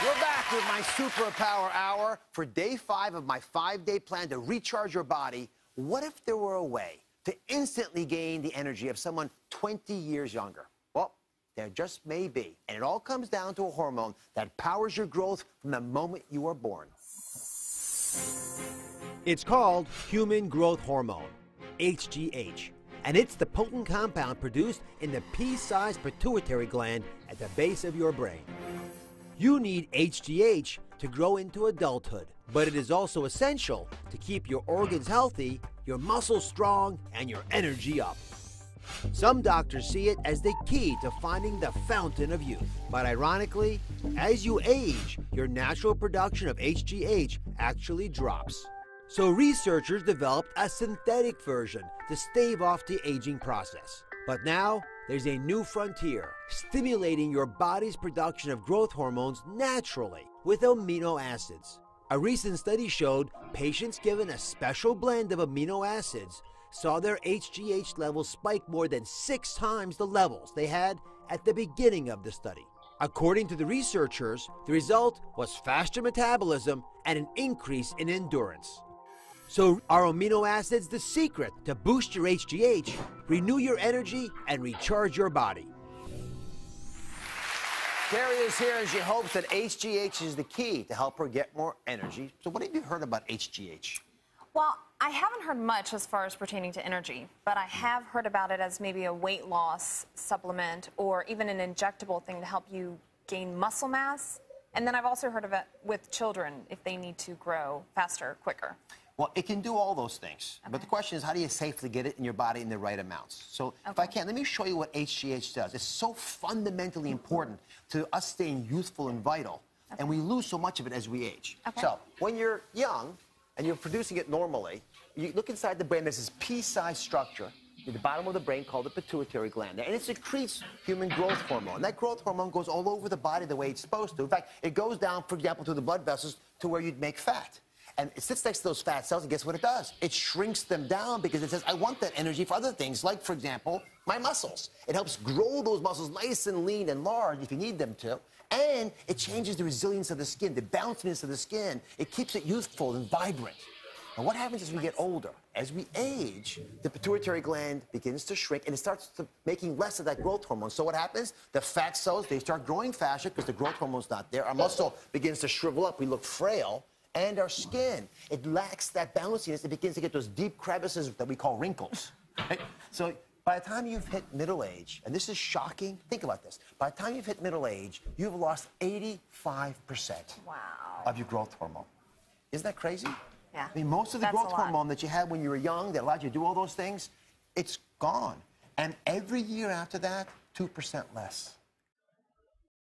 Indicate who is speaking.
Speaker 1: We're back with my Superpower Hour. For day 5 of my 5-day plan to recharge your body, what if there were a way to instantly gain the energy of someone 20 years younger? Well, there just may be. And it all comes down to a hormone that powers your growth from the moment you are born.
Speaker 2: It's called human growth hormone, HGH. And it's the potent compound produced in the pea-sized pituitary gland at the base of your brain. You need HGH to grow into adulthood, but it is also essential to keep your organs healthy, your muscles strong, and your energy up. Some doctors see it as the key to finding the fountain of youth. But ironically, as you age, your natural production of HGH actually drops. So researchers developed a synthetic version to stave off the aging process. But now, there's a new frontier, stimulating your body's production of growth hormones naturally with amino acids. A recent study showed patients given a special blend of amino acids saw their HGH levels spike more than 6 times the levels they had at the beginning of the study. According to the researchers, the result was faster metabolism and an increase in endurance. So are amino acids the secret to boost your HGH, renew your energy, and recharge your body?
Speaker 1: Carrie is here and she hopes that HGH is the key to help her get more energy. So what have you heard about HGH?
Speaker 3: Well, I haven't heard much as far as pertaining to energy, but I have heard about it as maybe a weight loss supplement or even an injectable thing to help you gain muscle mass. And then I've also heard of it with children if they need to grow faster, quicker.
Speaker 1: Well, it can do all those things. Okay. But the question is, how do you safely get it in your body in the right amounts? So if I can, let me show you what HGH does. It's so fundamentally important to us staying youthful and vital. Okay. And we lose so much of it as we age. Okay. So when you're young and you're producing it normally, you look inside the brain, there's this pea-sized structure at the bottom of the brain called the pituitary gland. And it secretes human growth hormone. And that growth hormone goes all over the body the way it's supposed to. In fact, it goes down, for example, to the blood vessels to where you'd make fat. And it sits next to those fat cells, and guess what it does? It shrinks them down because it says, I want that energy for other things, like, for example, my muscles. It helps grow those muscles nice and lean and large if you need them to. And it changes the resilience of the skin, the bounciness of the skin. It keeps it youthful and vibrant. And what happens as we get older? As we age, the pituitary gland begins to shrink, and it starts making less of that growth hormone. So what happens? The fat cells, they start growing faster because the growth hormone's not there. Our muscle begins to shrivel up. We look frail. And our skin, it lacks that bounciness. It begins to get those deep crevices that we call wrinkles. Right? So by the time you've hit middle age, and this is shocking, think about this. By the time you've hit middle age, you've lost 85% of your growth hormone. Isn't that crazy?
Speaker 3: Yeah.
Speaker 1: I mean, most of the growth hormone that you had when you were young that allowed you to do all those things, it's gone. And every year after that, 2% less.